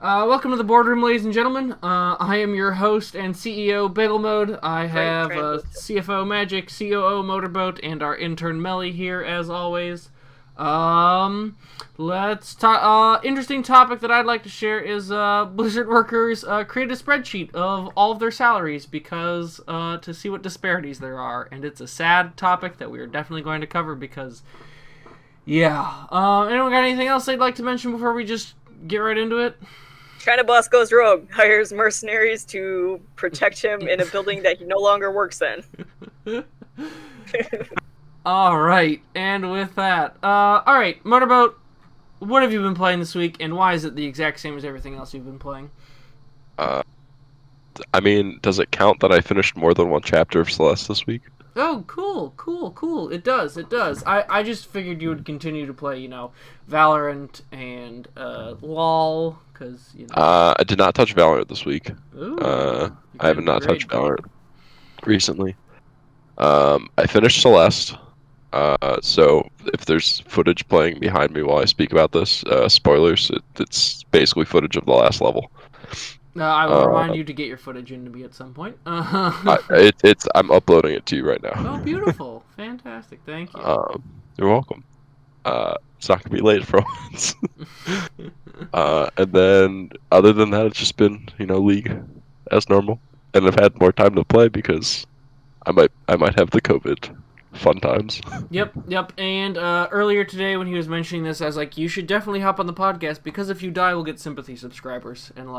Welcome to the boardroom, ladies and gentlemen. I am your host and CEO, Bagelmode. I have CFO Magic, COO Motorboat, and our intern Melly here, as always. Let's talk. Interesting topic that I'd like to share is Blizzard workers create a spreadsheet of all of their salaries because to see what disparities there are, and it's a sad topic that we are definitely going to cover because, yeah. Anyone got anything else they'd like to mention before we just get right into it? China boss goes rogue, hires mercenaries to protect him in a building that he no longer works in. Alright, and with that, alright, Motorboat, what have you been playing this week, and why is it the exact same as everything else you've been playing? Does it count that I finished more than one chapter of Celeste this week? Oh, cool. It does. I just figured you would continue to play, Valorant and, LOL, because, I did not touch Valorant this week. Ooh, I have not touched Valorant recently. I finished Celeste. So if there's footage playing behind me while I speak about this, spoilers, it's basically footage of the last level. I will remind you to get your footage into me at some point. I'm uploading it to you right now. Oh, beautiful. Fantastic. Thank you. You're welcome. It's not gonna be late for once. And then other than that, it's just been, League as normal. And I've had more time to play because I might have the COVID fun times. Yep. And earlier today when he was mentioning this, I was like, you should definitely hop on the podcast because if you die, we'll get sympathy subscribers. And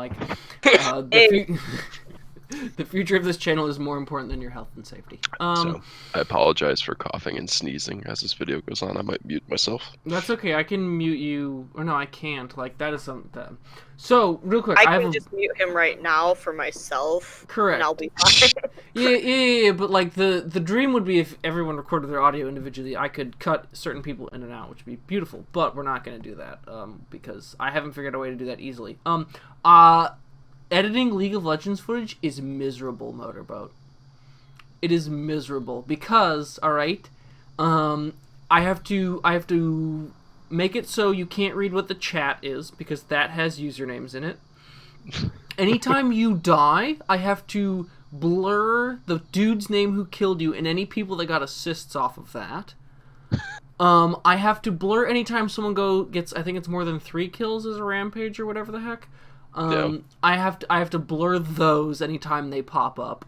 the future of this channel is more important than your health and safety. So I apologize for coughing and sneezing as this video goes on. I might mute myself. That's okay. I can mute you. Or no, I can't. That is something. So, real quick. I can just mute him right now for myself. Correct. And I'll be fine. Yeah. But, the dream would be if everyone recorded their audio individually, I could cut certain people in and out, which would be beautiful. But we're not going to do that because I haven't figured out a way to do that easily. Editing League of Legends footage is miserable, Motorboat. It is miserable because, alright, I have to make it so you can't read what the chat is because that has usernames in it. Anytime you die, I have to blur the dude's name who killed you and any people that got assists off of that. I have to blur anytime someone gets, I think it's more than 3 kills as a rampage or whatever the heck. Yeah. I have to blur those anytime they pop up.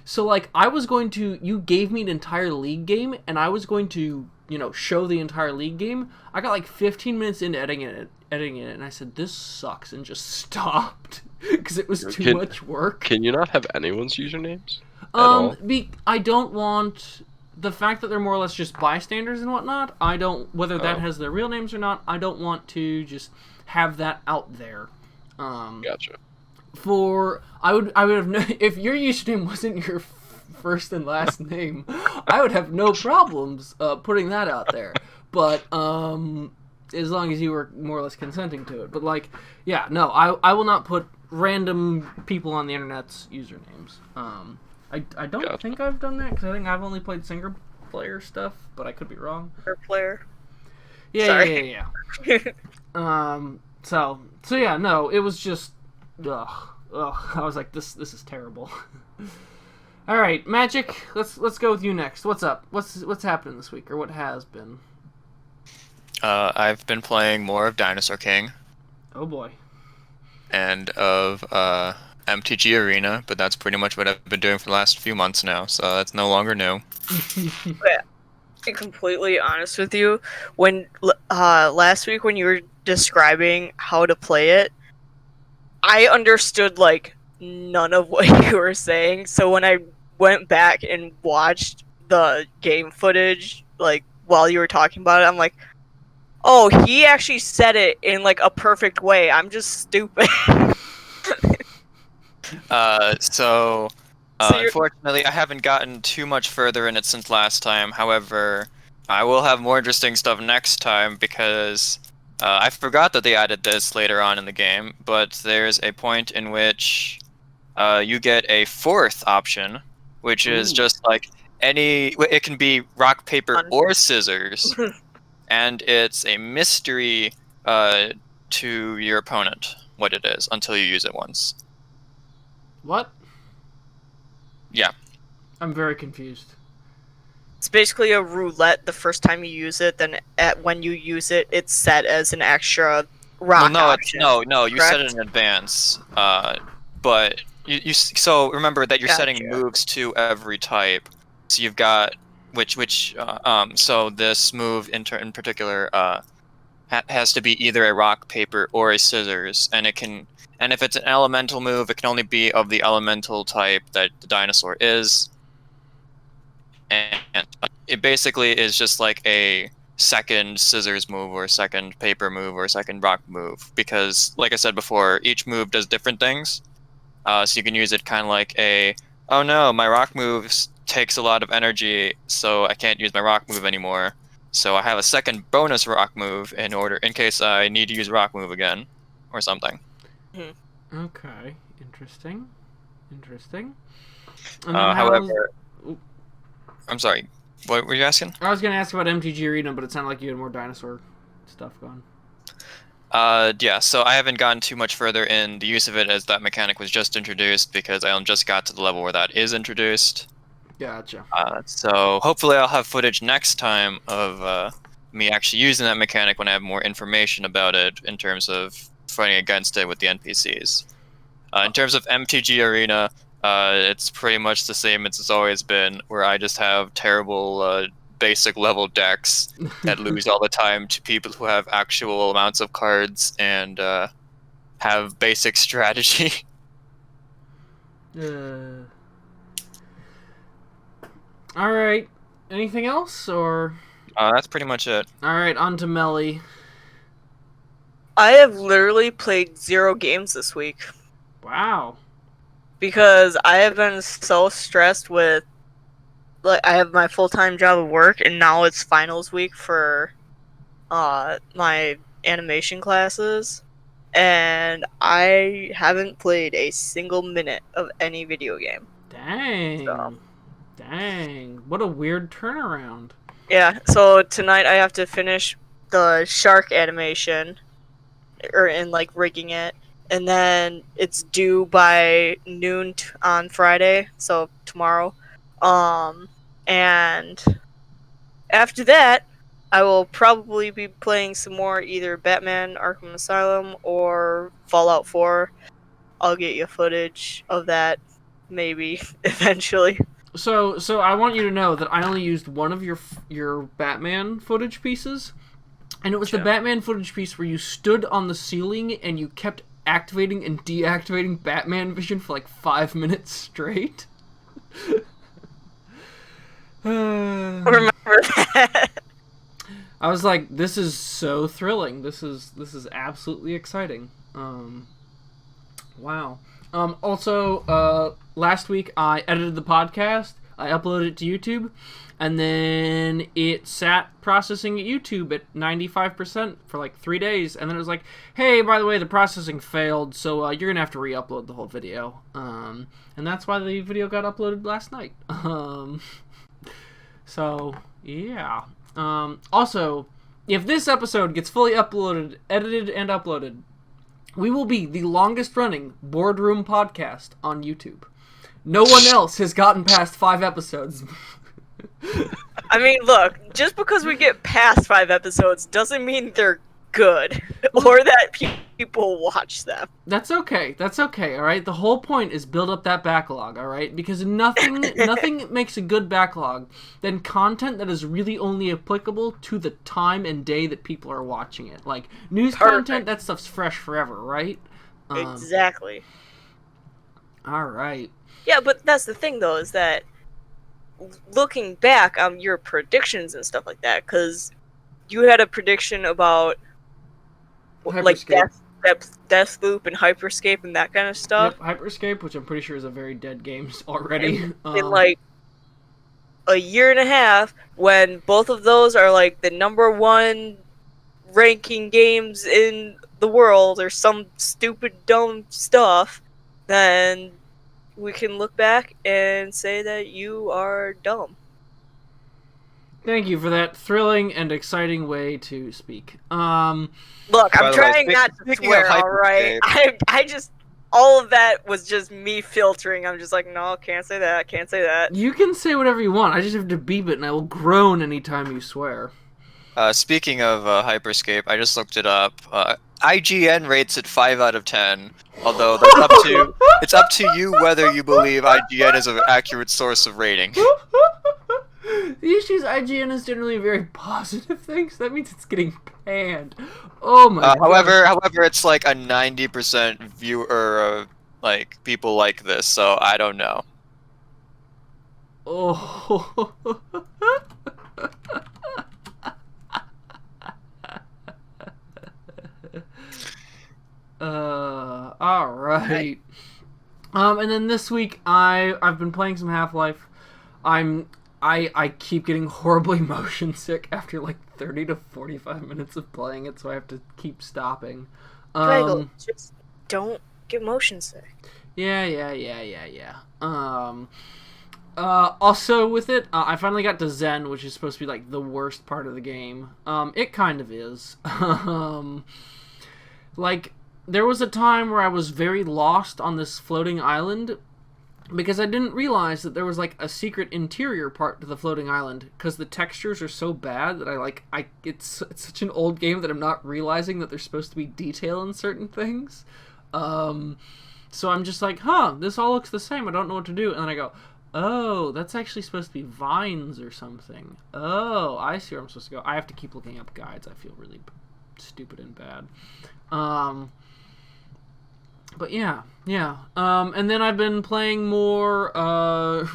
So, you gave me an entire League game, and I was going to, show the entire League game. I got 15 minutes into editing it, and I said, this sucks, and just stopped. Because it was too much work. Can you not have anyone's usernames? I don't want... The fact that they're more or less just bystanders and whatnot, whether that has their real names or not, I don't want to just have that out there. Gotcha. I would have if your username wasn't your first and last name, I would have no problems putting that out there. But as long as you were more or less consenting to it. But I will not put random people on the internet's usernames. I don't think I've done that because I think I've only played single player stuff, but I could be wrong. Player. Yeah. So yeah, no, it was just, ugh. I was like, this is terrible. All right, Magic, let's go with you next. What's up? What's happening this week, or what has been? I've been playing more of Dinosaur King. Oh boy. And of MTG Arena, but that's pretty much what I've been doing for the last few months now, so that's no longer new. Yeah. To be completely honest with you, when last week when you were describing how to play it, I understood none of what you were saying. So when I went back and watched the game footage while you were talking about it, I'm like, oh, he actually said it in a perfect way. I'm just stupid. Unfortunately, I haven't gotten too much further in it since last time. However, I will have more interesting stuff next time because I forgot that they added this later on in the game, but there's a point in which you get a 4th option, which is just it can be rock, paper, or scissors, and it's a mystery to your opponent what it is until you use it once. What? Yeah. I'm very confused. It's basically a roulette the first time you use it, then when you use it, it's set as an extra rock Well, no, option. no. You set it correct? in advance. But so remember that you're setting Gotcha. moves to every type. So you've got so this move in particular has to be either a rock, paper, or a scissors, and if it's an elemental move, it can only be of the elemental type that the dinosaur is. And it basically is just like a second scissors move or second paper move or second rock move, because like I said before, each move does different things. So you can use it kind of like oh no, my rock move takes a lot of energy, so I can't use my rock move anymore. So I have a second bonus rock move in case I need to use rock move again, or something. Okay, interesting. And then However, I'm sorry, what were you asking? I was gonna ask about MTG Arena, but it sounded like you had more dinosaur stuff going. Yeah, so I haven't gotten too much further in the use of it, as that mechanic was just introduced, because I just got to the level where that is introduced. Gotcha. So hopefully I'll have footage next time of me actually using that mechanic when I have more information about it in terms of fighting against it with the NPCs. In terms of MTG Arena, it's pretty much the same as it's always been, where I just have terrible basic level decks that lose all the time to people who have actual amounts of cards and have basic strategy. All right. Anything else, or? That's pretty much it. All right, on to Melly. I have literally played 0 games this week Wow. because I have been so stressed with, like, I have my full-time job of work, and now it's finals week for my animation classes, and I haven't played a single minute of any video game. Dang. So. Dang. What a weird turnaround. Yeah, so tonight I have to finish the shark animation, and like rigging it, and then it's due by noon on Friday, so tomorrow. And after that, I will probably be playing some more either Batman Arkham Asylum or Fallout 4. I'll get you footage of that, maybe, eventually. So I want you to know that I only used one of your Batman footage pieces, and it was the Batman footage piece where you stood on the ceiling and you kept activating and deactivating Batman vision for like 5 minutes straight. Remember that? I was like, this is so thrilling. This is absolutely exciting. Wow. Also, last week I edited the podcast. I uploaded it to YouTube, and then it sat processing at YouTube at 95% for like 3 days, and then it was like, hey, by the way, the processing failed, so you're gonna have to re-upload the whole video. And that's why the video got uploaded last night. So yeah. Also, if this episode gets fully uploaded, edited, and uploaded, we will be the longest running boardroom podcast on YouTube. No one else has gotten past 5 episodes. I mean, look, just because we get past 5 episodes doesn't mean they're good or that people watch them. That's okay. That's okay, all right? The whole point is build up that backlog, all right? Because nothing makes a good backlog than content that is really only applicable to the time and day that people are watching it. Like, news content, that stuff's fresh forever, right? Exactly. All right. Yeah, but that's the thing, though, is that looking back on your predictions and stuff like that, because you had a prediction about like Deathloop and Hyperscape and that kind of stuff. Yep, Hyperscape, which I'm pretty sure is a very dead game already. In like a year and a half, when both of those are like the #1 ranking games in the world or some stupid dumb stuff, then we can look back and say that you are dumb. Thank you for that thrilling and exciting way to speak. Look, By I'm the way, trying not to speaking of swear, alright? I just, all of that was just me filtering. I'm just like, no, can't say that, can't say that. You can say whatever you want. I just have to beep it, and I will groan anytime you swear. Speaking of Hyperscape, I just looked it up. IGN rates it 5 out of 10. Although that's it's up to you whether you believe IGN is an accurate source of rating. The issue is IGN is generally a very positive thing, so that means it's getting panned. Oh my god. However, it's like a 90% viewer, like people like this, so I don't know. Oh. All right. And then this week I've been playing some Half-Life. I keep getting horribly motion sick after like 30 to 45 minutes of playing it, so I have to keep stopping. Bagel, just don't get motion sick. Yeah. Also with it, I finally got to Zen, which is supposed to be like the worst part of the game. It kind of is. Like, there was a time where I was very lost on this floating island because I didn't realize that there was like a secret interior part to the floating island because the textures are so bad that it's such an old game that I'm not realizing that there's supposed to be detail in certain things. So I'm just like, this all looks the same. I don't know what to do. And then I go, oh, that's actually supposed to be vines or something. Oh, I see where I'm supposed to go. I have to keep looking up guides. I feel really stupid and bad. But yeah. And then I've been playing more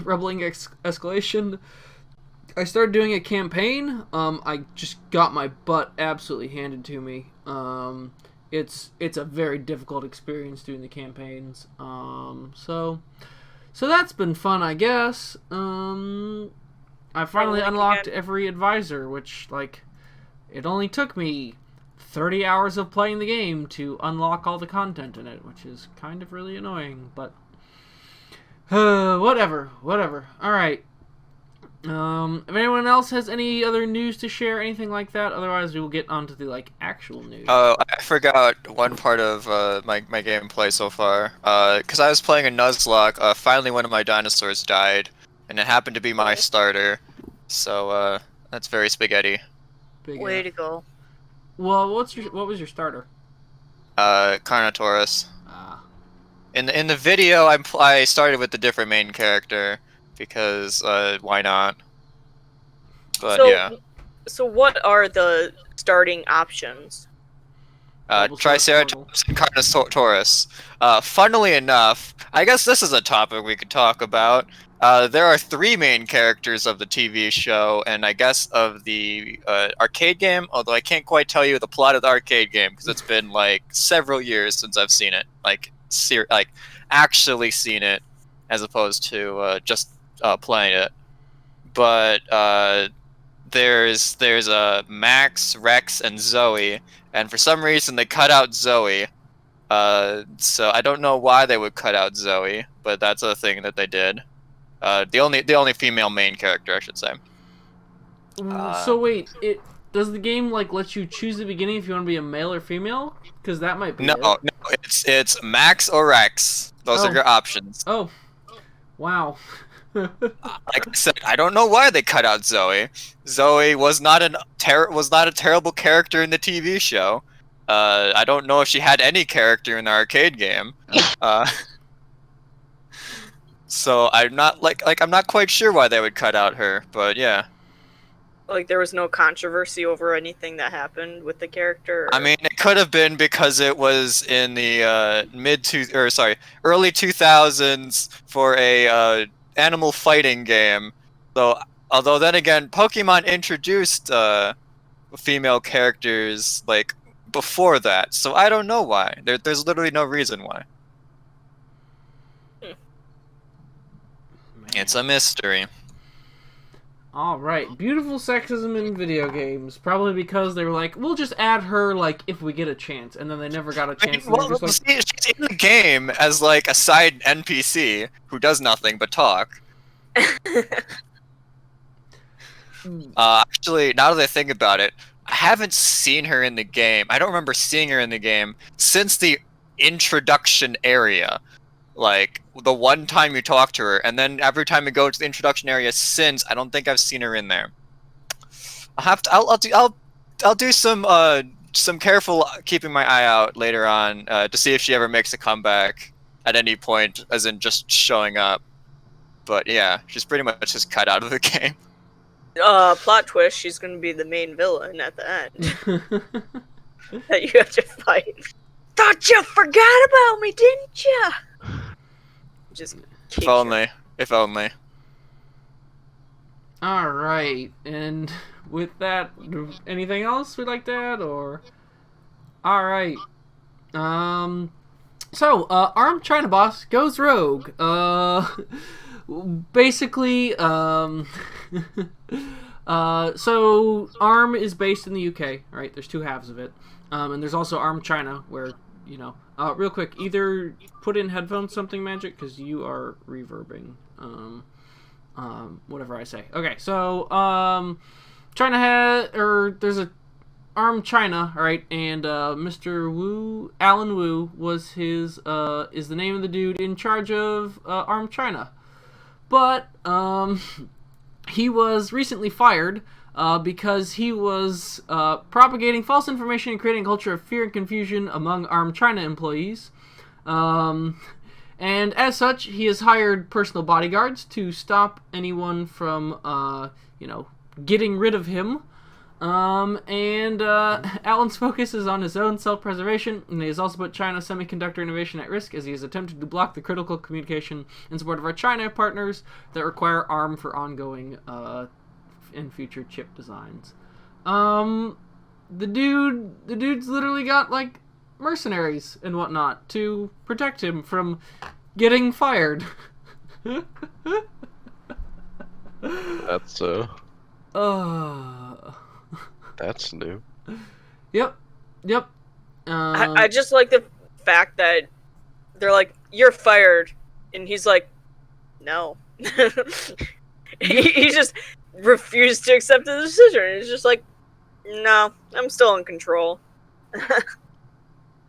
Rebelling Escalation. I started doing a campaign. I just got my butt absolutely handed to me. It's a very difficult experience doing the campaigns. So that's been fun, I guess. I finally unlocked every advisor, which it only took me 30 hours of playing the game to unlock all the content in it, which is kind of really annoying, but whatever. Alright. If anyone else has any other news to share, anything like that, otherwise we will get on to the actual news. Oh, I forgot one part of my gameplay so far. Because I was playing a Nuzlocke, finally one of my dinosaurs died, and it happened to be my starter. So that's very spaghetti. Way to go. Well, what was your starter? Carnotaurus. In the video, I started with the different main character because why not? But yeah. So what are the starting options? Triceratops and Carnotaurus. Funnily enough, I guess this is a topic we could talk about. There are 3 main characters of the TV show, and I guess of the arcade game, although I can't quite tell you the plot of the arcade game, because it's been, several years since I've seen it. Actually seen it, as opposed to just playing it. But there's Max, Rex, and Zoe, and for some reason they cut out Zoe. So I don't know why they would cut out Zoe, but that's a thing that they did. The only female main character, I should say. So wait, does the game let you choose at the beginning if you want to be a male or female? Because that might be no, it's Max or Rex. Those are your options. Oh, wow. Like I said, I don't know why they cut out Zoe. Zoe was not a terrible character in the TV show. I don't know if she had any character in the arcade game. So I'm not I'm not quite sure why they would cut out her, but yeah. There was no controversy over anything that happened with the character? I mean, it could have been because it was in the early 2000s for a animal fighting game. So, although then again, Pokemon introduced female characters before that, so I don't know why. There's literally no reason why. It's a mystery. Alright, beautiful sexism in video games. Probably because they were like, we'll just add her, if we get a chance. And then they never got a chance. She's in the game as, a side NPC who does nothing but talk. Actually, now that I think about it, I haven't seen her in the game. I don't remember seeing her in the game since the introduction area. Like, the one time you talk to her, and then every time you go to the introduction area since, I don't think I've seen her in there. I'll do some careful keeping my eye out later on to see if she ever makes a comeback at any point, as in just showing up. But yeah, she's pretty much just cut out of the game. Plot twist, she's gonna be the main villain at the end. That you have to fight. Thought you forgot about me, didn't you? Just If only. If only. Alright, and with that, anything else we'd like to add, or? Alright. So, Armed China Boss goes rogue. Basically, so ARM is based in the UK, right? There's two halves of it. And there's also ARM China, where, you know, real quick, either put in headphones something, Magic, because you are reverbing. Whatever I say. Okay, so, China there's a ARM China, alright, and, Mr. Wu, Alan Wu, was is the name of the dude in charge of, ARM China. But, he was recently fired, because he was, propagating false information and creating a culture of fear and confusion among ARM China employees. And as such, he has hired personal bodyguards to stop anyone from, you know, getting rid of him. Alan's focus is on his own self-preservation, and he has also put China's semiconductor innovation at risk as he has attempted to block the critical communication in support of our China partners that require ARM for ongoing and future chip designs. The dude's literally got, like, mercenaries and whatnot to protect him from getting fired. That's That's new. Yep. I just like the fact that they're like, "You're fired," and he's like, "No." he just refused to accept the decision. It's just like, "No, I'm still in control."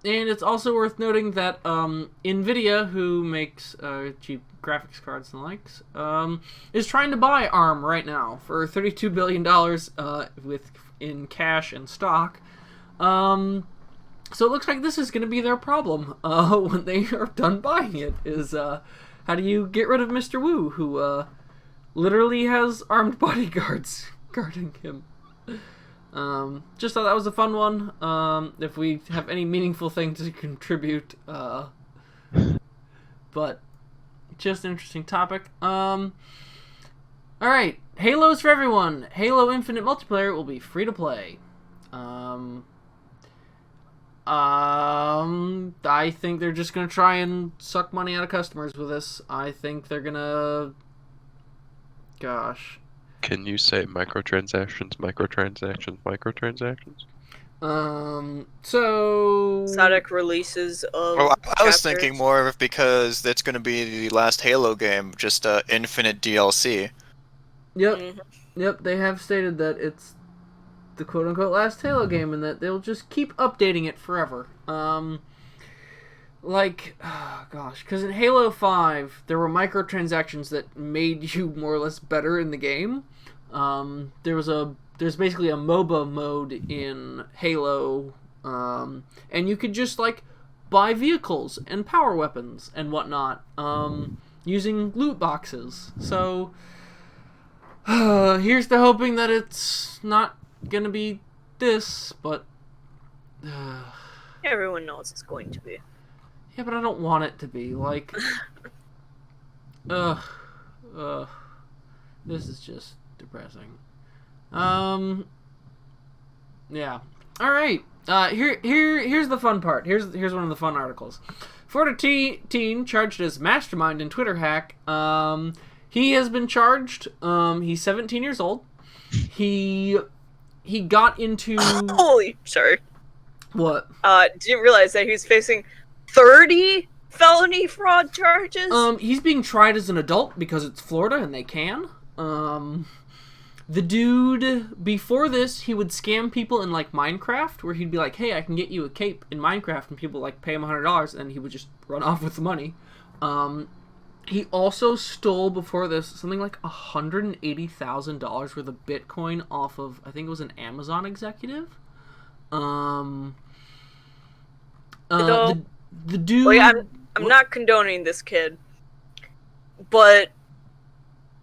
And it's also worth noting that NVIDIA, who makes cheap graphics cards and the likes, is trying to buy ARM right now for $32 billion in cash and stock. So it looks like this is going to be their problem when they are done buying it, is how do you get rid of Mr. Wu, who literally has armed bodyguards guarding him. Just thought that was a fun one. If we have any meaningful thing to contribute, but just an interesting topic. Alright, Halo's for everyone. Halo Infinite Multiplayer will be free to play. I think they're just gonna try and suck money out of customers with this. I think they're gonna... Gosh. Can you say microtransactions? So... Exotic releases of Well, I was chapters. thinking more of because it's going to be the last Halo game, just infinite DLC. Yep. Mhm. Yep, they have stated that it's the quote-unquote last Halo game and that they'll just keep updating it forever. Because in Halo 5, there were microtransactions that made you more or less better in the game. There's basically a MOBA mode in Halo, and you could just, like, buy vehicles and power weapons and whatnot, using loot boxes. So, here's to hoping that it's not gonna be this, but... Everyone knows it's going to be. Yeah, but I don't want it to be, like... This is just depressing. Yeah. Alright. Here's the fun part. Here's one of the fun articles. Florida teen charged as mastermind in Twitter hack. He has been charged. He's 17 years old. He got into... Holy, sorry. What? Didn't realize that he was facing 30 felony fraud charges. He's being tried as an adult because it's Florida and they can. The dude, before this, he would scam people in, like, Minecraft, where he'd be like, hey, I can get you a cape in Minecraft, and people, like, pay him $100, and he would just run off with the money. He also stole, before this, something like $180,000 worth of Bitcoin off of, I think it was an Amazon executive. The dude... Like, I'm not condoning this kid, but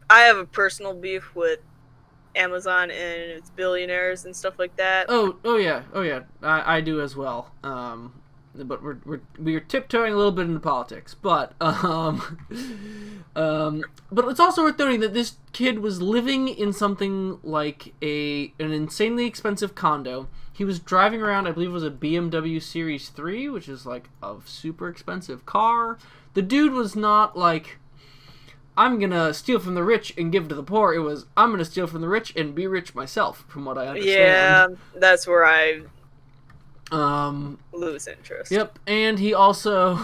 I have a personal beef with Amazon and its billionaires and stuff like that. Oh yeah. I do as well. But we're tiptoeing a little bit into politics. But it's also worth noting that this kid was living in something like an insanely expensive condo. He was driving around, I believe it was a BMW Series 3, which is like a super expensive car. The dude was not like, I'm gonna steal from the rich and give to the poor. It was, I'm gonna steal from the rich and be rich myself, from what I understand. Yeah, that's where I lose interest. Yep, and he also,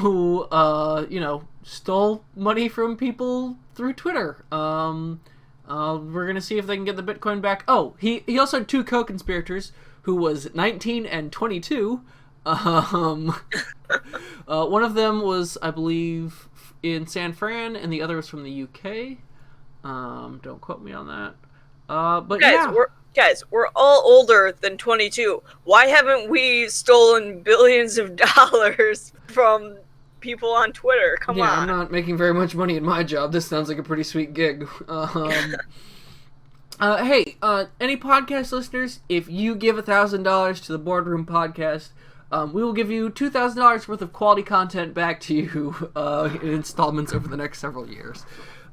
stole money from people through Twitter. We're gonna see if they can get the Bitcoin back. Oh, he also had two co-conspirators, who was 19 and 22. One of them was, I believe, in San Fran, and the other was from the UK. Don't quote me on that. But we're all older than 22. Why haven't we stolen billions of dollars from people on Twitter? Come on. I'm not making very much money in my job. This sounds like a pretty sweet gig. Hey, any podcast listeners, if you give $1,000 to the Boardroom Podcast, we will give you $2,000 worth of quality content back to you in installments over the next several years.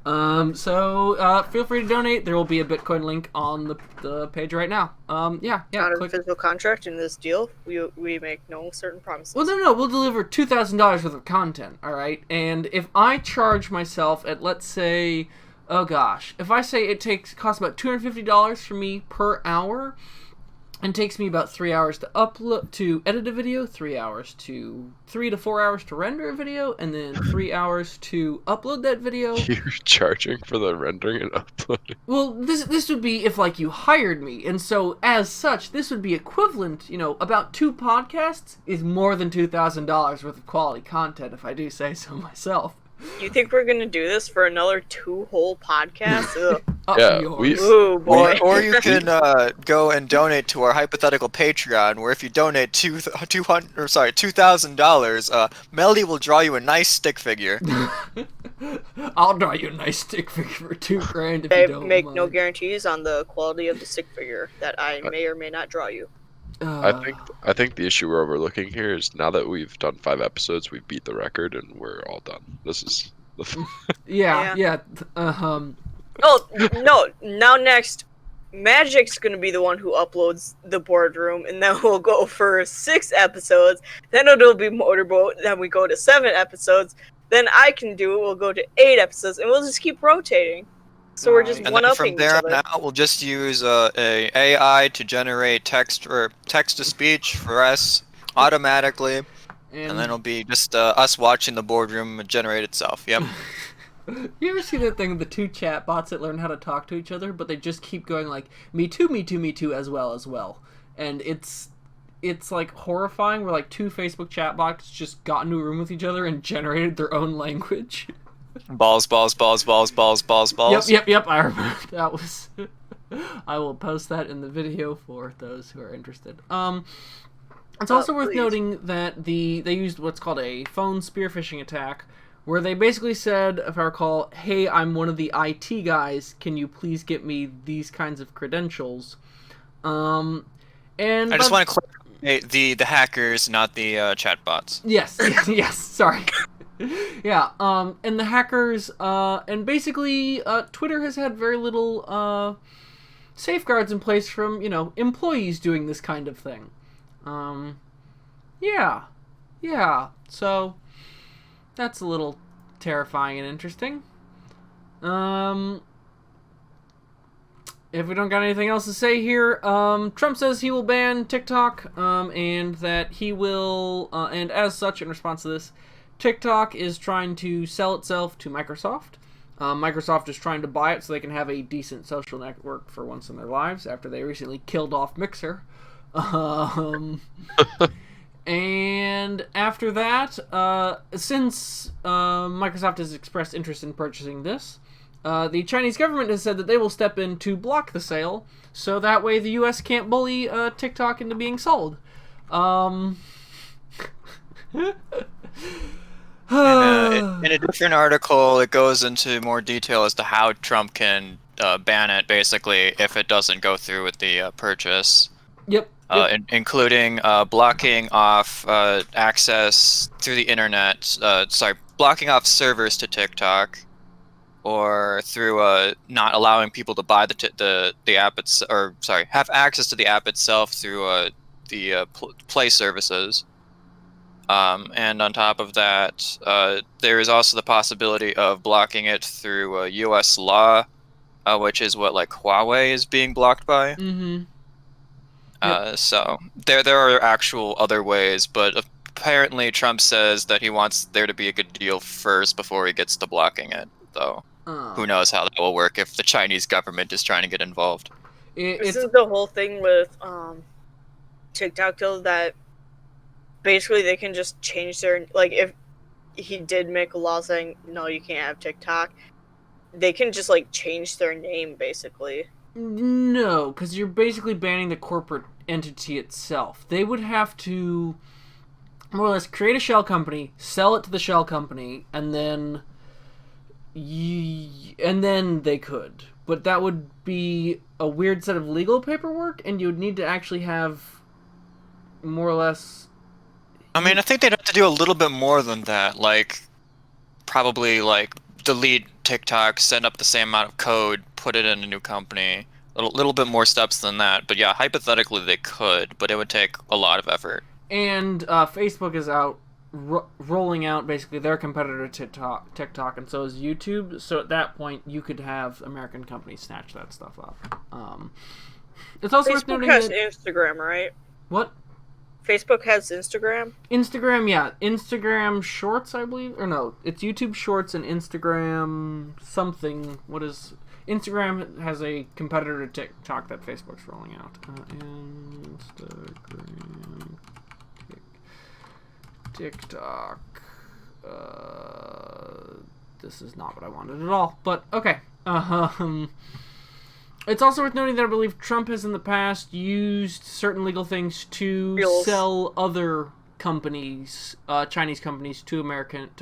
So feel free to donate. There will be a Bitcoin link on the page right now. Not a physical contract in this deal. We make no certain promises. Well, no, we'll deliver $2,000 worth of content, all right? And if I charge myself at, let's say, oh gosh, if I say it costs about $250 for me per hour, and takes me about 3 hours to edit a video, 3 to 4 hours to render a video, and then 3 hours to upload that video. You're charging for the rendering and uploading. Well, this would be if, like, you hired me, and so as such, this would be equivalent. About 2 podcasts is more than $2,000 worth of quality content, if I do say so myself. You think we're gonna do this for another 2 whole podcasts? Yeah, Ooh, boy. Or you can go and donate to our hypothetical Patreon, where if you donate $2,000, Melly will draw you a nice stick figure. I'll draw you a nice stick figure for $2,000 if you don't make mind. no guarantees on the quality of the stick figure that I may or may not draw you. I think the issue we're overlooking here is now that we've done 5 episodes, we've beat the record and we're all done. This is the Yeah. Oh, no. Now next, Magic's going to be the one who uploads the Boardroom, and then we'll go for 6 episodes. Then it'll be Motorboat. Then we go to 7 episodes. Then I can do it. We'll go to 8 episodes, and we'll just keep rotating. So we're just And then one-upping from there each other. on out, we'll just use a AI to generate text or text-to-speech for us automatically. And then it'll be just us watching the Boardroom generate itself. Yep. You ever see that thing of the 2 chat bots that learn how to talk to each other, but they just keep going like, me too, me too, me too, as well. And it's like horrifying where like 2 Facebook chat bots just got into a room with each other and generated their own language. Balls. Yep, I remember that was... I will post that in the video for those who are interested. It's also worth noting that they used what's called a phone spear phishing attack, where they basically said, if I recall, hey, I'm one of the IT guys, can you please get me these kinds of credentials? And I just want to clarify the hackers, not the chatbots. Yes, sorry. Yeah, and the hackers, and basically, Twitter has had very little, safeguards in place from, employees doing this kind of thing. Yeah, so, that's a little terrifying and interesting. If we don't got anything else to say here, Trump says he will ban TikTok, and that he will, and as such, in response to this, TikTok is trying to sell itself to Microsoft. Microsoft is trying to buy it so they can have a decent social network for once in their lives after they recently killed off Mixer. And after that, since Microsoft has expressed interest in purchasing this, the Chinese government has said that they will step in to block the sale, so that way the U.S. can't bully TikTok into being sold. In a different article, it goes into more detail as to how Trump can ban it, basically, if it doesn't go through with the purchase. Yep. Including blocking off access through the internet, blocking off servers to TikTok, or through not allowing people to buy the app have access to the app itself through the Play services. And on top of that, there is also the possibility of blocking it through U.S. law, which is what Huawei is being blocked by. Mm-hmm. So there are actual other ways, but apparently Trump says that he wants there to be a good deal first before he gets to blocking it, though. Who knows how that will work if the Chinese government is trying to get involved. This is the whole thing with TikTok, though, that basically they can just change their... if he did make a law saying, no, you can't have TikTok, they can just, change their name, basically. No, because you're basically banning the corporate entity itself. They would have to more or less create a shell company, sell it to the shell company, and then they could. But that would be a weird set of legal paperwork, and you would need to actually have more or less... I mean, I think they'd have to do a little bit more than that. Probably, delete TikTok, send up the same amount of code, put it in a new company. A little bit more steps than that. But yeah, hypothetically they could, but it would take a lot of effort. And Facebook is out rolling out basically their competitor TikTok, and so is YouTube. So at that point, you could have American companies snatch that stuff up. It's also worth noting has that... Instagram, right? What? Facebook has Instagram? Instagram, yeah. Instagram Shorts, I believe. Or no, it's YouTube Shorts and Instagram something. What is... Instagram has a competitor to TikTok that Facebook's rolling out. Instagram... TikTok... this is not what I wanted at all. But, okay. It's also worth noting that I believe Trump has in the past used certain legal things to sell other companies, Chinese companies, to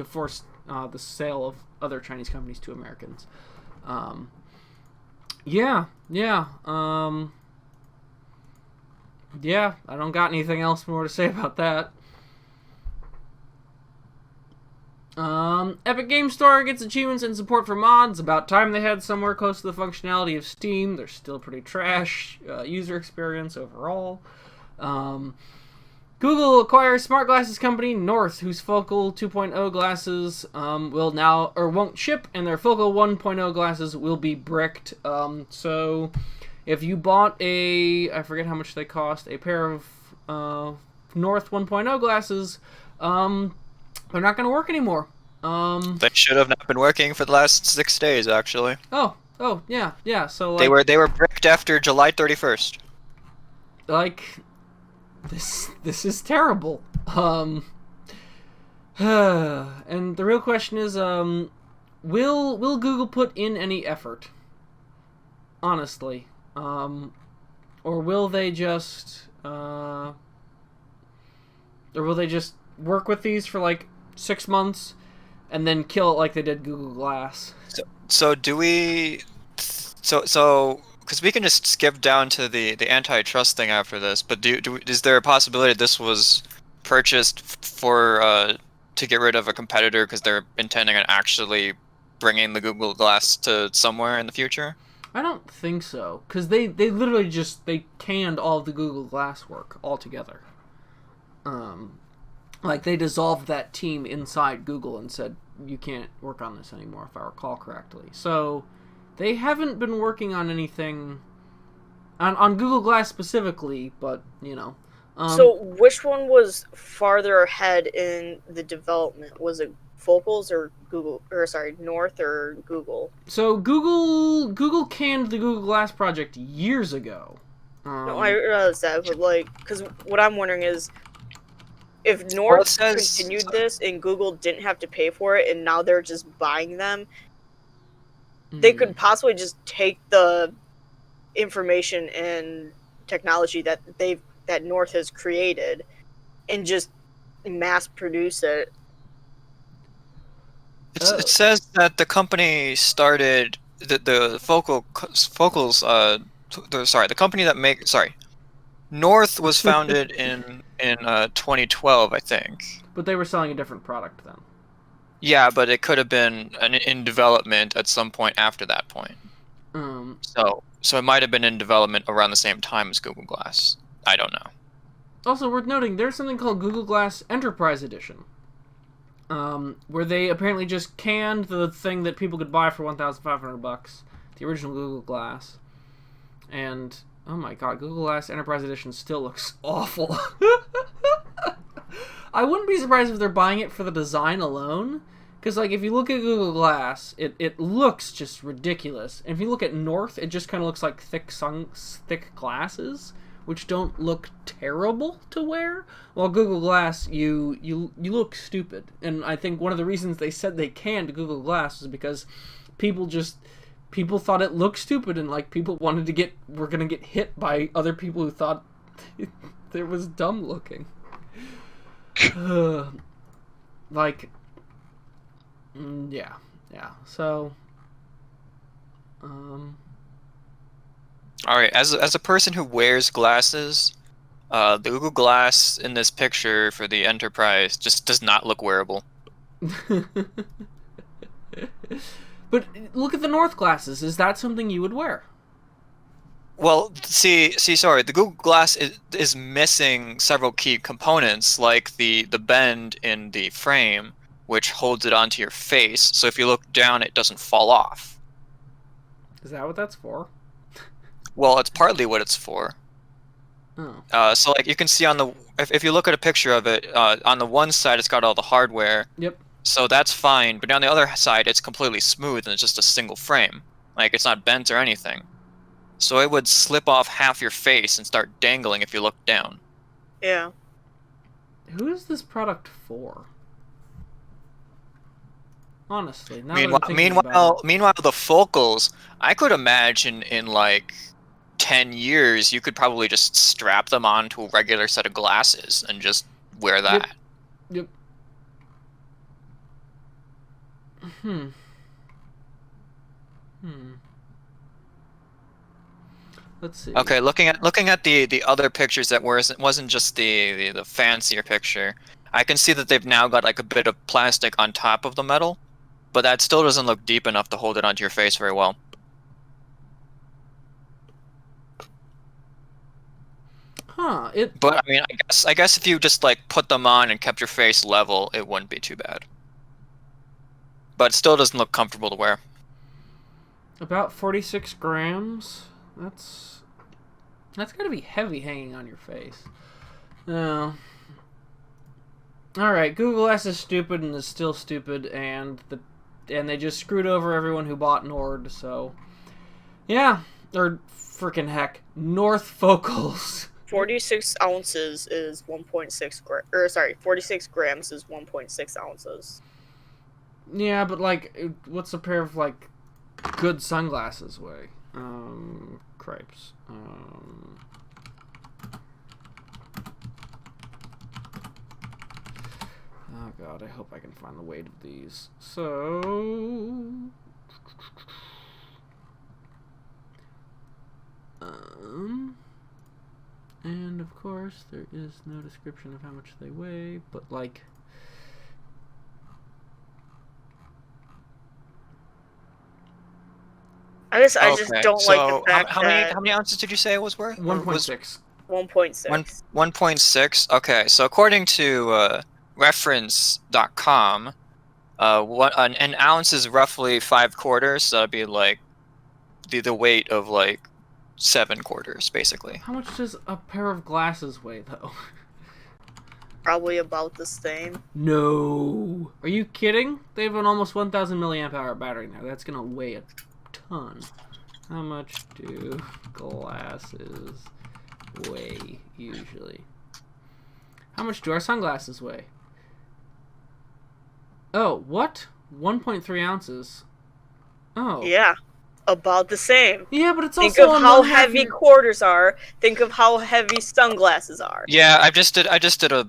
force the sale of other Chinese companies to Americans. Yeah, I don't got anything else more to say about that. Epic Game Store gets achievements and support for mods. About time they had somewhere close to the functionality of Steam. They're still pretty trash user experience overall. Google acquires smart glasses company North, whose Focal 2.0 glasses won't ship, and their Focal 1.0 glasses will be bricked. So if you bought I forget how much they cost, a pair of North 1.0 glasses, they're not going to work anymore. They should have not been working for the last 6 days, actually. Oh, yeah. So they were bricked after July 31st. This is terrible. And the real question is, will Google put in any effort? Honestly, or will they just work with these for 6 months and then kill it like they did Google Glass? So do we? So because we can just skip down to the antitrust thing after this, but is there a possibility this was purchased for to get rid of a competitor because they're intending on actually bringing the Google Glass to somewhere in the future? I don't think so, because they literally they canned all of the Google Glass work altogether. They dissolved that team inside Google and said, you can't work on this anymore, if I recall correctly. So, they haven't been working on anything on Google Glass specifically, but, so, which one was farther ahead in the development? Was it Focals or Google, or sorry, North or Google? So Google canned the Google Glass project years ago. No, I realize that, but like, because what I'm wondering is, if Well, it North says continued this and Google didn't have to pay for it, and now they're just buying them, they could possibly just take the information and technology that North has created and just mass produce it. it says that the company started the the company that North was founded in 2012, I think. But they were selling a different product then. Yeah, but it could have been in development at some point after that point. So it might have been in development around the same time as Google Glass. I don't know. Also, worth noting, there's something called Google Glass Enterprise Edition, where they apparently just canned the thing that people could buy for $1,500, the original Google Glass, and oh my god, Google Glass Enterprise Edition still looks awful. I wouldn't be surprised if they're buying it for the design alone, because like if you look at Google Glass, it looks just ridiculous, and if you look at North, it just kind of looks like thick glasses, which don't look terrible to wear. While Google Glass, you look stupid. And I think one of the reasons they said they canned Google Glass was because people thought it looked stupid, and like people were gonna get hit by other people who thought it was dumb looking. Yeah. So, All right, as a person who wears glasses, the Google Glass in this picture for the Enterprise just does not look wearable. But look at the North glasses. Is that something you would wear? Well, sorry, the Google Glass is missing several key components, like the bend in the frame, which holds it onto your face, so if you look down, it doesn't fall off. Is that what that's for? Well, it's partly what it's for. Oh. So like you can see if you look at a picture of it, on the one side it's got all the hardware. Yep. So that's fine, but on the other side it's completely smooth and it's just a single frame. Like it's not bent or anything. So it would slip off half your face and start dangling if you look down. Yeah. Who is this product for? Honestly, Meanwhile, the focals, I could imagine in like 10 years you could probably just strap them onto a regular set of glasses and just wear that. Yep. Let's see. Okay, looking at the other pictures that wasn't just the fancier picture, I can see that they've now got like a bit of plastic on top of the metal, but that still doesn't look deep enough to hold it onto your face very well. Huh? But I mean, I guess if you just like put them on and kept your face level, it wouldn't be too bad. But it still doesn't look comfortable to wear. About 46 grams. That's gotta be heavy hanging on your face. No. Alright, Google Glass is stupid and is still stupid, and they just screwed over everyone who bought Nord, so yeah. Or freaking heck, North Focals. 46 ounces is 1.6 46 grams is 1.6 ounces. Yeah, but like, what's a pair of like good sunglasses weigh? Cripes. Oh god, I hope I can find the weight of these. So, and of course there is no description of how much they weigh, but like, I just don't like the fact how many ounces did you say it was worth? 1.6. 1.6. 1.6. Okay, so according to reference.com, an ounce is roughly 5 quarters. So that'd be like the weight of like 7 quarters, basically. How much does a pair of glasses weigh, though? Probably about the same. No. Are you kidding? They have an almost 1,000 milliamp hour battery now. That's gonna weigh a ton. How much do glasses weigh usually? How much do our sunglasses weigh? Oh, what? 1.3 ounces. Oh. Yeah, about the same. Yeah, but it's Think also of on how one half heavy your... quarters are. Think of how heavy sunglasses are. Yeah, I just did a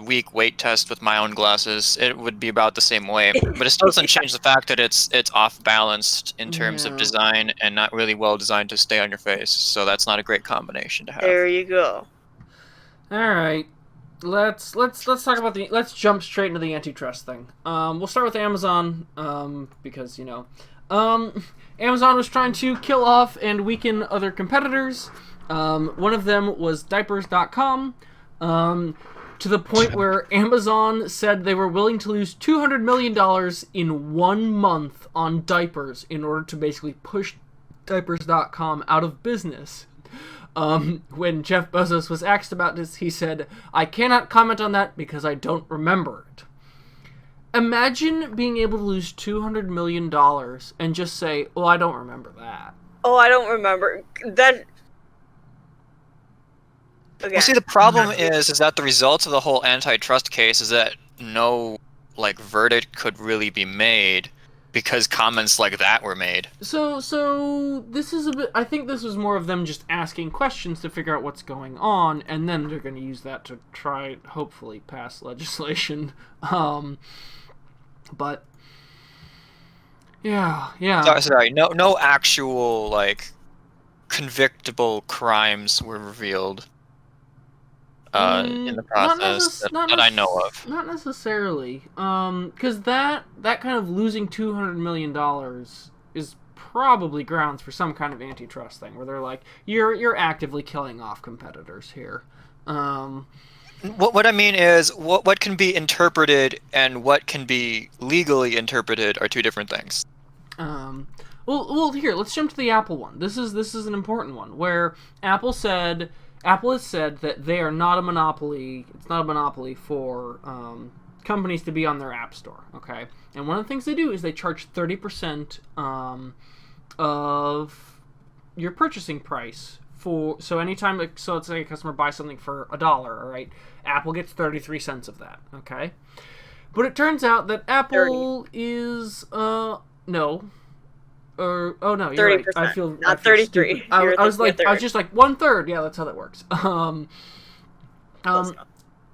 weak weight test with my own glasses. It would be about the same weight, but it still doesn't change the fact that it's off balanced in terms of Yeah. design and not really well designed to stay on your face. So that's not a great combination to have. There you go. All right. Let's talk about let's jump straight into the antitrust thing. We'll start with Amazon, because Amazon was trying to kill off and weaken other competitors. One of them was diapers.com, to the point where Amazon said they were willing to lose $200 million in 1 month on diapers in order to basically push diapers.com out of business. When Jeff Bezos was asked about this, he said, "I cannot comment on that because I don't remember it." Imagine being able to lose $200 million and just say, "Well, I don't remember that." Oh, I don't remember that. Again. Well, see, the problem is that the results of the whole antitrust case is that no verdict could really be made because comments like that were made. So this is a bit. I think this was more of them just asking questions to figure out what's going on, and then they're going to use that to try, hopefully, pass legislation. But yeah. Sorry, no actual convictable crimes were revealed in the process that I know of. Not necessarily, because that kind of losing $200 million is probably grounds for some kind of antitrust thing, where they're like, you're actively killing off competitors here. What I mean is, what can be interpreted and what can be legally interpreted are two different things. Well, here, let's jump to the Apple one. This is an important one, where Apple has said that they are not a monopoly. It's not a monopoly for companies to be on their app store. Okay, and one of the things they do is they charge 30% of your purchasing price for. So anytime, let's say a customer buys something for $1, all right, Apple gets 33 cents of that. Okay, but it turns out that Apple 30. is no. Or, oh no, you're 30%, right. I feel not 33. I was just like 1/3. Yeah, that's how that works.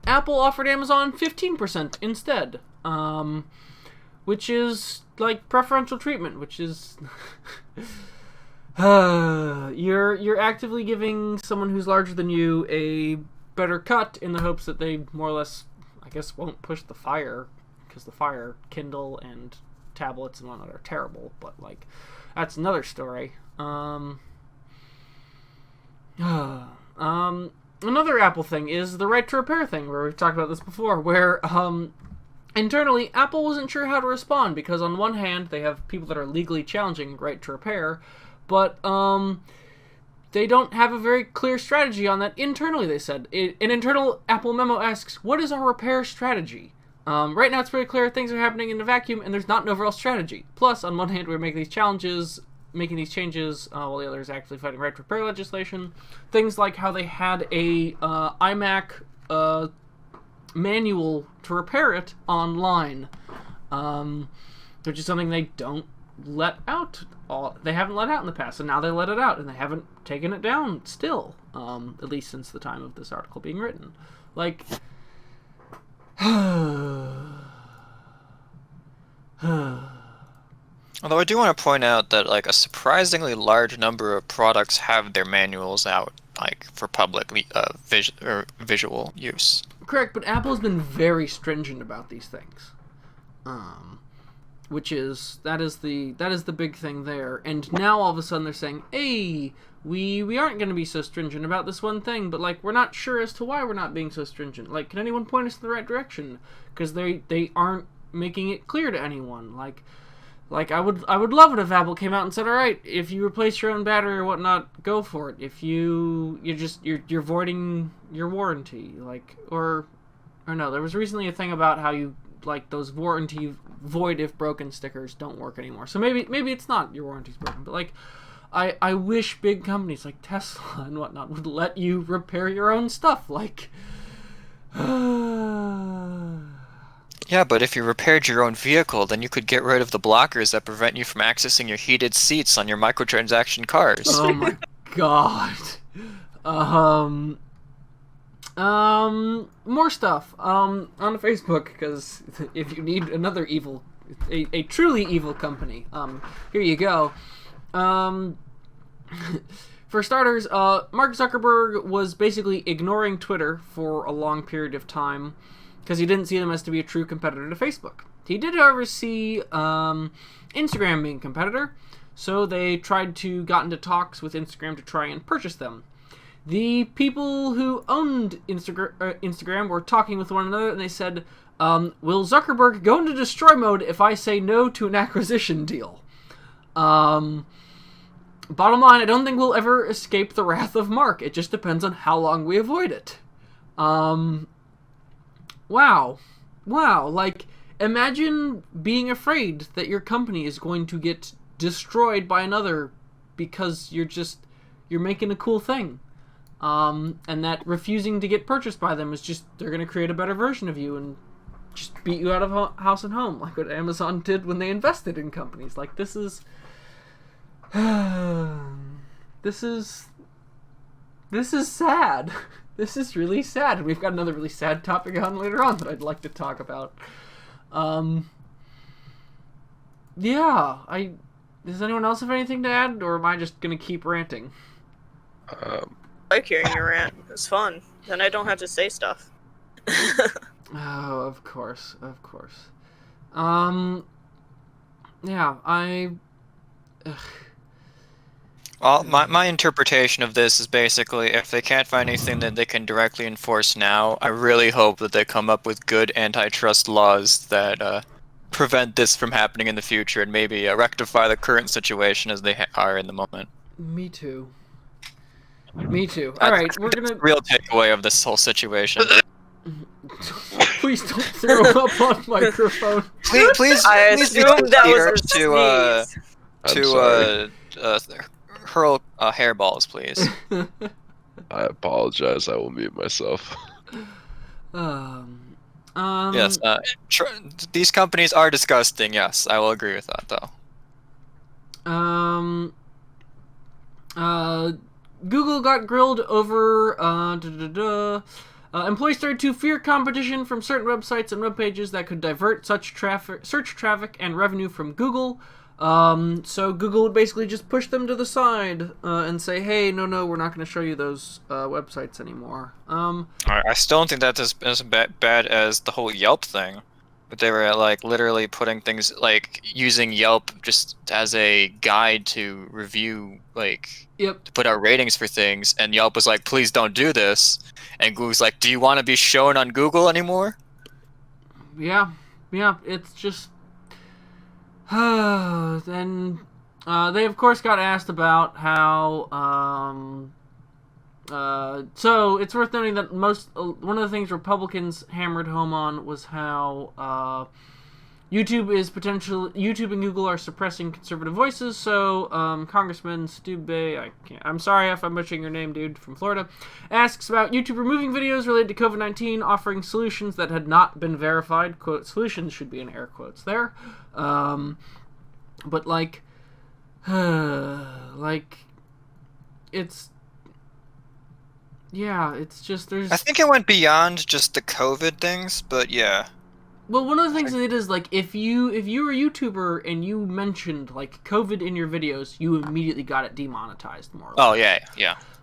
Apple offered Amazon 15% instead, which is like preferential treatment, which is you're actively giving someone who's larger than you a better cut in the hopes that they more or less, I guess, won't push the fire, because the fire, Kindle and tablets and whatnot are terrible, but that's another story. Another Apple thing is the right to repair thing, where we've talked about this before, where internally Apple wasn't sure how to respond, because on one hand they have people that are legally challenging right to repair, but they don't have a very clear strategy on that internally. They said an internal Apple memo asks, "What is our repair strategy?" Right now it's very clear things are happening in a vacuum and there's not an overall strategy. Plus, on one hand, we're making these changes, while the other is actively fighting right to repair legislation. Things like how they had a iMac manual to repair it online, which is something they don't let out. They haven't let out in the past, and now they let it out, and they haven't taken it down still, at least since the time of this article being written. Although I do want to point out that a surprisingly large number of products have their manuals out for public visual use. Correct, but Apple's been very stringent about these things, that is the big thing there. And now all of a sudden they're saying, "Hey, we aren't going to be so stringent about this one thing, but we're not sure as to why we're not being so stringent. Can anyone point us in the right direction?" Because they aren't making it clear to anyone. I would love it if Apple came out and said, "All right, if you replace your own battery or whatnot, go for it. If you're voiding your warranty, or or no, there was recently a thing about how you like those warranty void if broken stickers don't work anymore. So maybe it's not your warranty's broken, but like I wish big companies like Tesla and whatnot would let you repair your own stuff. Like, Yeah, but if you repaired your own vehicle, then you could get rid of the blockers that prevent you from accessing your heated seats on your microtransaction cars. oh my god. More stuff on Facebook, because if you need another evil, a truly evil company, here you go. For starters, Mark Zuckerberg was basically ignoring Twitter for a long period of time because he didn't see them as to be a true competitor to Facebook. He did, however, see Instagram being a competitor, so they got into talks with Instagram to try and purchase them. The people who owned Instagram were talking with one another, and they said, will Zuckerberg go into destroy mode if I say no to an acquisition deal? Bottom line, I don't think we'll ever escape the wrath of Mark. It just depends on how long we avoid it. Wow. Like, imagine being afraid that your company is going to get destroyed by another because you're making a cool thing. And that refusing to get purchased by them is just, they're going to create a better version of you and just beat you out of house and home, like what Amazon did when they invested in companies. Like, this is sad. This is really sad. And we've got another really sad topic on later on that I'd like to talk about. Does anyone else have anything to add, or am I just gonna keep ranting? I like hearing your rant. It's fun. Then I don't have to say stuff. Oh, of course. Well, my interpretation of this is basically, if they can't find anything that they can directly enforce now, I really hope that they come up with good antitrust laws that prevent this from happening in the future, and maybe rectify the current situation as they are in the moment. Me too. All right, we're gonna. Real takeaway of this whole situation. Please don't throw up on microphone. Please. I please assumed that here was a to hurl hairballs, please. I apologize. I will mute myself. Yes. These companies are disgusting. Yes, I will agree with that, though. Google got grilled over employees started to fear competition from certain websites and web pages that could divert search traffic and revenue from Google. So Google would basically just push them to the side and say, hey, no, we're not going to show you those websites anymore. I still don't think that's as bad as the whole Yelp thing. But they were like literally putting things like using Yelp just as a guide to review, like to put out ratings for things, and Yelp was like, please don't do this. And Google's like, do you want to be shown on Google anymore? Yeah, it's just then they of course got asked about how so it's worth noting that one of the things Republicans hammered home on was how YouTube and Google are suppressing conservative voices. So Congressman I'm sorry if I'm butchering your name, dude, from Florida, asks about YouTube removing videos related to COVID-19, offering solutions that had not been verified. Quote, solutions should be in air quotes there. But like it's. Yeah, it's just there's. I think it went beyond just the COVID things, but yeah. Well, one of the things that it is, like, if you were a YouTuber and you mentioned like COVID in your videos, you immediately got it demonetized, more or less. Oh yeah.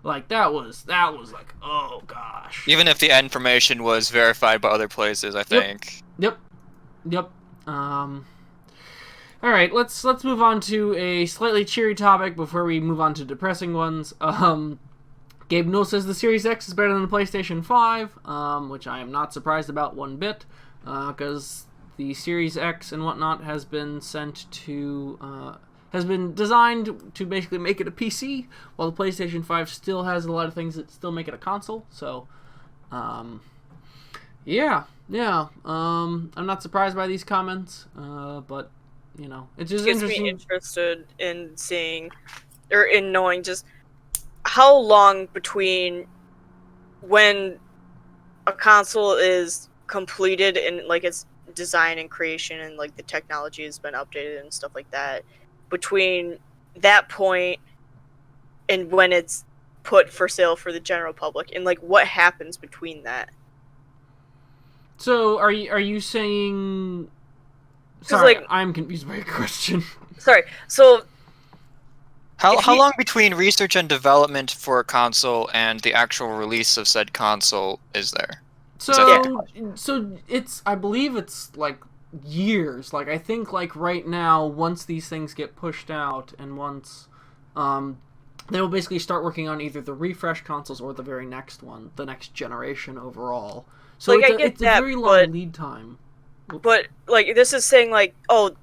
Like that was like, oh gosh. Even if the information was verified by other places, I think. Yep. All right, let's move on to a slightly cheery topic before we move on to depressing ones. Gabe Newell says the Series X is better than the PlayStation 5, which I am not surprised about one bit, because the Series X and whatnot has been designed to basically make it a PC, while the PlayStation 5 still has a lot of things that still make it a console. So, Yeah. I'm not surprised by these comments, but it's just It gets me interesting. interested in seeing, or in knowing just how long between when a console is completed in like its design and creation and like the technology has been updated and stuff like that, between that point and when it's put for sale for the general public, and like what happens between that. So, are you saying? Sorry, I'm confused by your question. Sorry. So How long between research and development for a console and the actual release of said console is there? So I believe it's like years. Like I think like right now, once these things get pushed out, and once they will basically start working on either the refresh consoles or the very next one, the next generation overall. So like, it's a very long lead time. But like this is saying like, oh,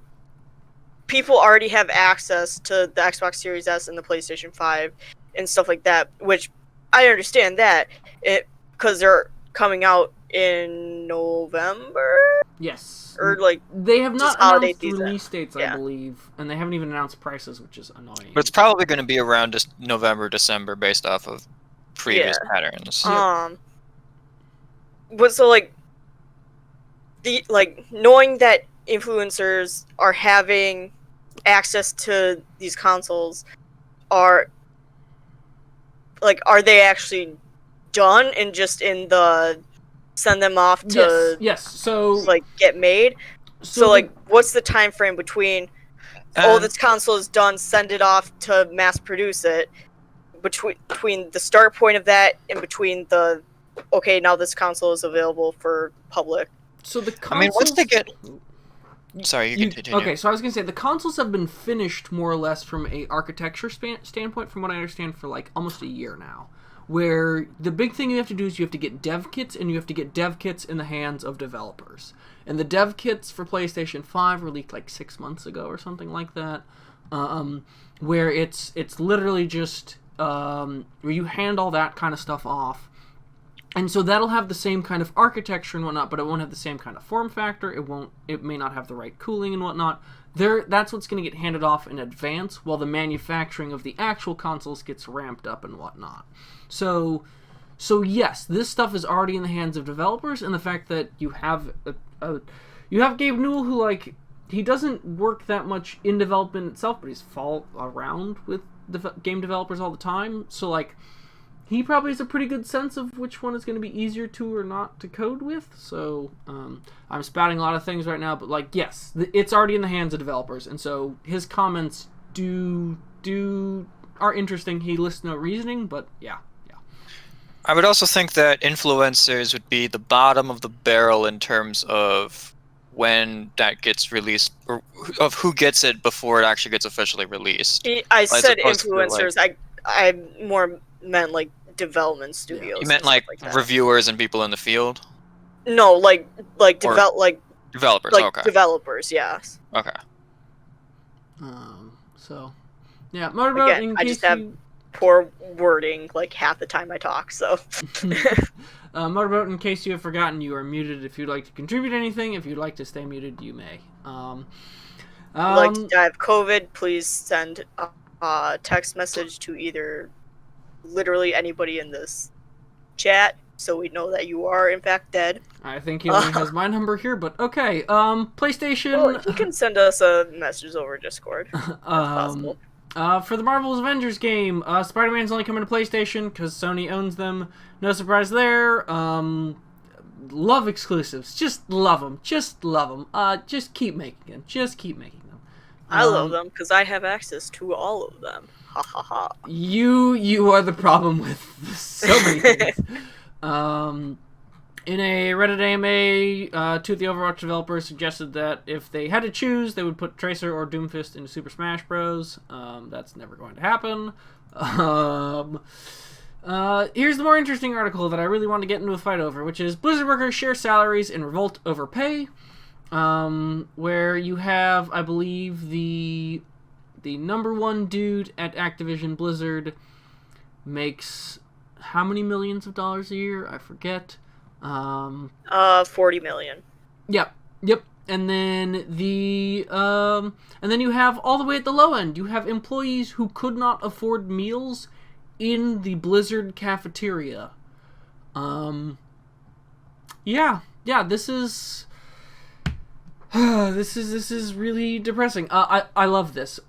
people already have access to the Xbox Series S and the PlayStation 5 and stuff like that, which I understand that because they're coming out in November. Yes. Or like they have not announced release dates, yeah. I believe, and they haven't even announced prices, which is annoying. But it's probably going to be around just November, December, based off of previous patterns. But so like knowing that influencers are having access to these consoles, are they actually done and just in the send them off to yes. So like get made? So like what's the time frame between this console is done, send it off to mass produce it, between the start point of that and between the now this console is available for public? So the consoles, I mean, once they get... Sorry, you can continue. Okay, so I was going to say, the consoles have been finished more or less from a architecture standpoint, from what I understand, for like almost a year now. Where the big thing you have to do is you have to get dev kits, and you have to get dev kits in the hands of developers. And the dev kits for PlayStation 5 were leaked like 6 months ago or something like that. Where it's literally just where you hand all that kind of stuff off. And so that'll have the same kind of architecture and whatnot, but it won't have the same kind of form factor. It may not have the right cooling and whatnot. That's what's going to get handed off in advance, while the manufacturing of the actual consoles gets ramped up and whatnot. So yes, this stuff is already in the hands of developers, and the fact that you have Gabe Newell, who like he doesn't work that much in development itself, but he's follow around with game developers all the time. So like, he probably has a pretty good sense of which one is going to be easier to or not to code with. So I'm spouting a lot of things right now, but like, yes, it's already in the hands of developers, and so his comments are interesting. He lists no reasoning, but yeah. I would also think that influencers would be the bottom of the barrel in terms of when that gets released, or of who gets it before it actually gets officially released. I said influencers. I more meant like development studios. You meant like reviewers and people in the field? No, developers. Like okay. Developers, yes. Okay. So, yeah, Mototboat. Again, I just have poor wording like half the time I talk. So, Mototboat. In case you have forgotten, you are muted. If you'd like to contribute anything, if you'd like to stay muted, you may. Like to die of COVID, please send a text message to either literally anybody in this chat, so we know that you are in fact dead. I think he only has my number here, but okay. PlayStation. Well, you can send us a message over Discord. That's possible. For the Marvel's Avengers game, Spider-Man's only coming to PlayStation because Sony owns them. No surprise there. Love exclusives. Just love them. Just love them. Just keep making them. Just keep making them. I love them because I have access to all of them. Ha ha ha. You are the problem with so many things. In a Reddit AMA, two of the Overwatch developers suggested that if they had to choose, they would put Tracer or Doomfist into Super Smash Bros. That's never going to happen. Here's the more interesting article that I really want to get into a fight over, which is Blizzard workers share salaries and revolt over pay. Where you have, I believe, the number one dude at Activision Blizzard makes how many millions of dollars a year? I forget. 40 million. Yep. And then and then you have all the way at the low end, you have employees who could not afford meals in the Blizzard cafeteria. Yeah, this is this is really depressing. I love this.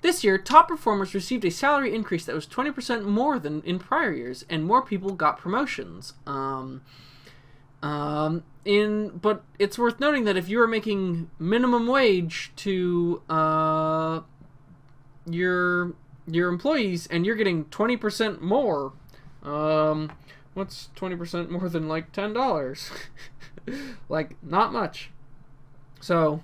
This year, top performers received a salary increase that was 20% more than in prior years, and more people got promotions. But it's worth noting that if you are making minimum wage to your employees and you're getting 20% more, what's 20% more than like $10? Like, not much. So,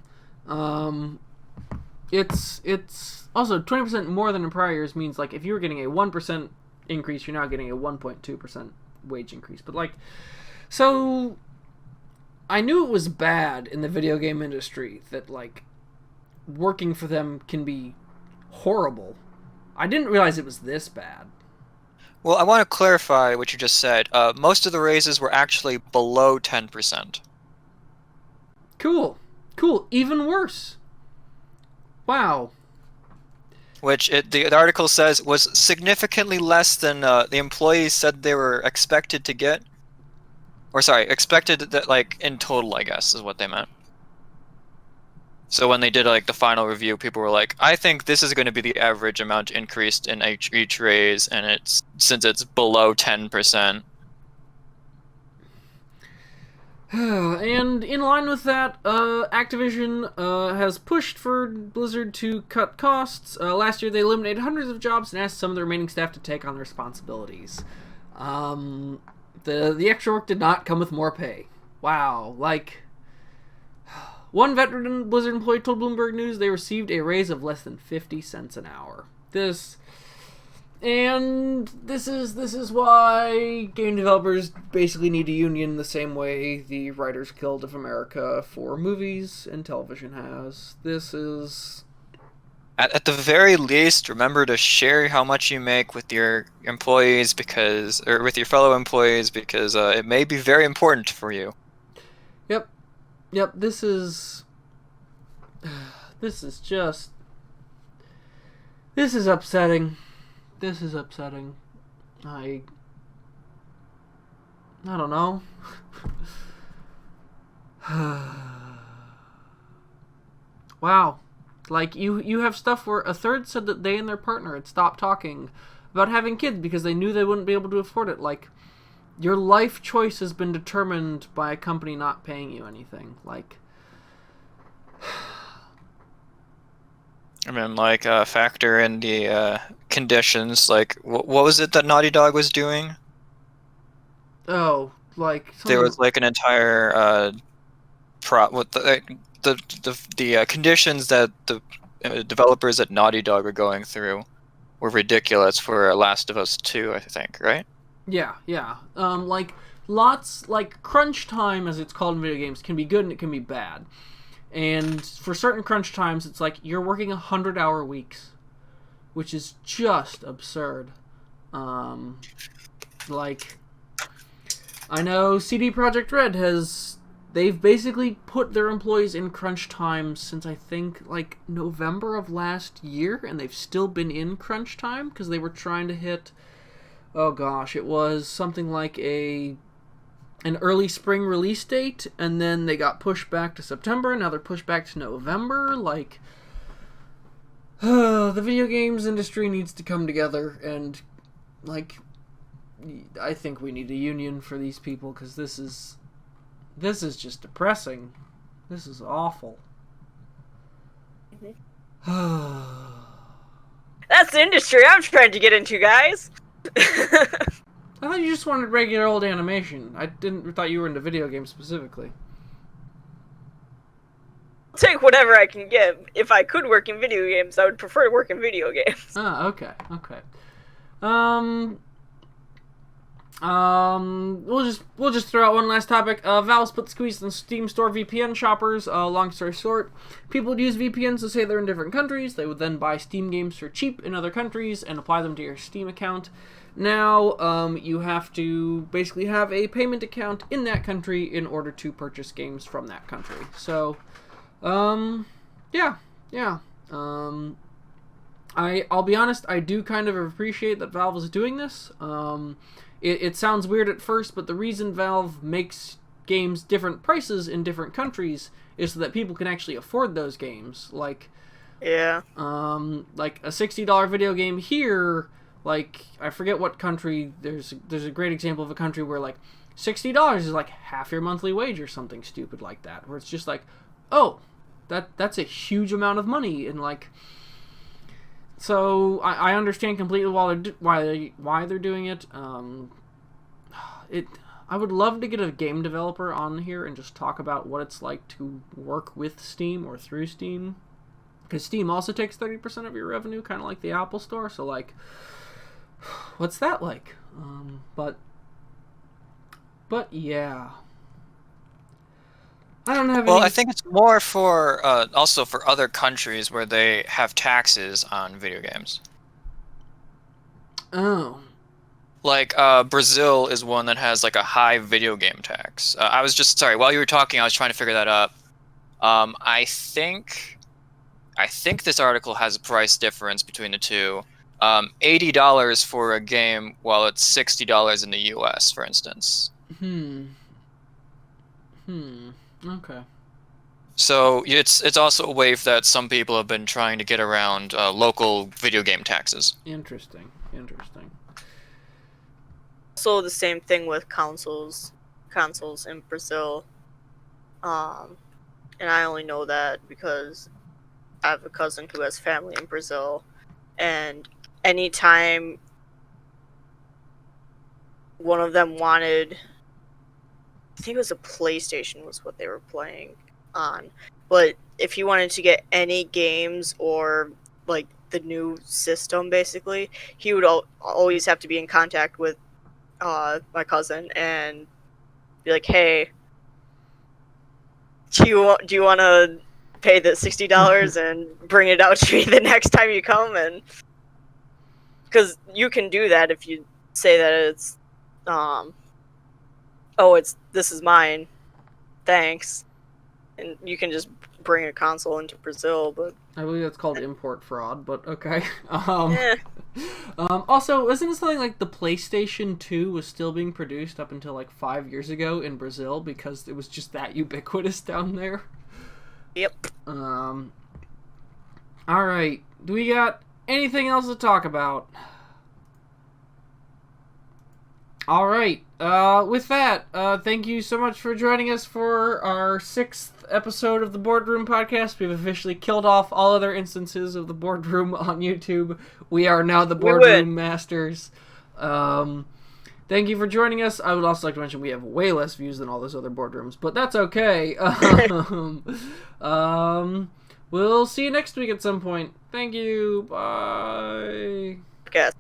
it's also 20% more than in prior years means like if you were getting a 1% increase, you're now getting a 1.2% wage increase. But like, so I knew it was bad in the video game industry that like working for them can be horrible. I didn't realize it was this bad. Well, I want to clarify what you just said. Most of the raises were actually below 10%. Cool. Even worse. Wow. Which the article says was significantly less than the employees said they were expected to get. Or sorry, expected that like in total, I guess, is what they meant. So when they did like the final review, people were like, "I think this is going to be the average amount increased in each raise, and since it's below 10%." And in line with that, Activision has pushed for Blizzard to cut costs. Last year, they eliminated hundreds of jobs and asked some of the remaining staff to take on responsibilities. The extra work did not come with more pay. Wow, like one veteran Blizzard employee told Bloomberg News they received a raise of less than 50 cents an hour. This is why game developers basically need a union the same way the Writers Guild of America for movies and television has. This is... At the very least, remember to share how much you make with your employees or with your fellow employees because it may be very important for you. Yep, this is upsetting. This is upsetting. I don't know. Wow. Like, you have stuff where a third said that they and their partner had stopped talking about having kids because they knew they wouldn't be able to afford it. Like, your life choice has been determined by a company not paying you anything. Like... I mean, like, factor in the conditions. Like, what was it that Naughty Dog was doing? Oh, like... There was, like, an entire... The conditions that the developers at Naughty Dog were going through were ridiculous for Last of Us 2, I think, right? Yeah. Like, crunch time, as it's called in video games, can be good and it can be bad. And for certain crunch times, it's like you're working 100-hour weeks, which is just absurd. Like, I know CD Projekt Red they've basically put their employees in crunch time since I think like November of last year, and they've still been in crunch time because they were trying to hit, oh gosh, it was something like an early spring release date, and then they got pushed back to September, now they're pushed back to November. Like, the video games industry needs to come together, and like, I think we need a union for these people because this is just depressing. This is awful. That's the industry I'm trying to get into, guys. I thought you just wanted regular old animation. I thought you were into video games specifically. I'll take whatever I can get. If I could work in video games, I would prefer to work in video games. Ah, okay. We'll just throw out one last topic. Valve split squeeze on Steam Store VPN shoppers. Long story short, people would use VPNs to say they're in different countries. They would then buy Steam games for cheap in other countries and apply them to your Steam account. now you have to basically have a payment account in that country in order to purchase games from that country. So, yeah. I'll be honest, I do kind of appreciate that Valve is doing this. It sounds weird at first, but the reason Valve makes games different prices in different countries is so that people can actually afford those games. Like, Yeah. like a $60 video game here, like, I forget what country, there's a great example of a country where, like, $60 is like half your monthly wage or something stupid like that, where it's just like, oh, that's a huge amount of money, and like, so I understand completely why they're doing it. I would love to get a game developer on here and just talk about what it's like to work with Steam or through Steam, because Steam also takes 30% of your revenue, kind of like the Apple Store. So like, what's that like? But yeah. I don't have Well, any... I think it's more for also for other countries where they have taxes on video games. Oh. Like Brazil is one that has like a high video game tax. I was just sorry while you were talking, I was trying to figure that up. I think this article has a price difference between the two. $80 for a game, while it's $60 in the U.S., for instance. Okay. So it's also a way that some people have been trying to get around local video game taxes. Interesting. Also, the same thing with consoles in Brazil. And I only know that because I have a cousin who has family in Brazil, and anytime one of them wanted, I think it was a PlayStation was what they were playing on, but if he wanted to get any games or like the new system, basically, he would always have to be in contact with my cousin and be like, hey, do you want to pay the $60 and bring it out to me the next time you come? And because you can do that if you say that it's this is mine, thanks, and you can just bring a console into Brazil. But I believe that's called import fraud, but okay. eh. Also, isn't it something like the PlayStation 2 was still being produced up until like 5 years ago in Brazil because it was just that ubiquitous down there? Yep. Alright. Do we got anything else to talk about? Alright. With that, thank you so much for joining us for our 6th episode of the Boardroom Podcast. We've officially killed off all other instances of the Boardroom on YouTube. We are now the Boardroom Masters. Thank you for joining us. I would also like to mention we have way less views than all those other boardrooms, but that's okay. We'll see you next week at some point. Thank you. Bye. Yes.